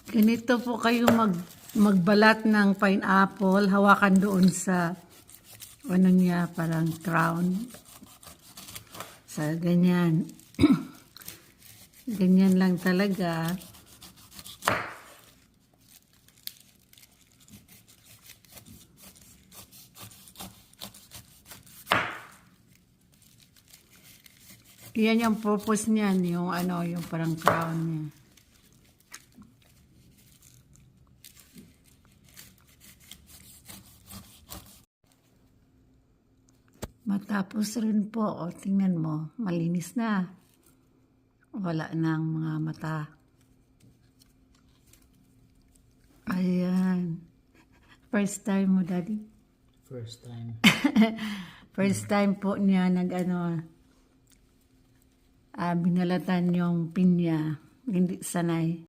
Ganito po kayo magbalat ng pineapple. Hawakan doon sa ano niya, parang crown. Sa ganyan. Ganyan lang talaga. Yan yung purpose niyan, yung ano, yung parang crown niya. Matapos rin po, o tingnan mo, malinis na. Wala nang mga mata. Ayan. First time mo, Daddy? First time. First time po niya binalatan yung pinya. Hindi sanay.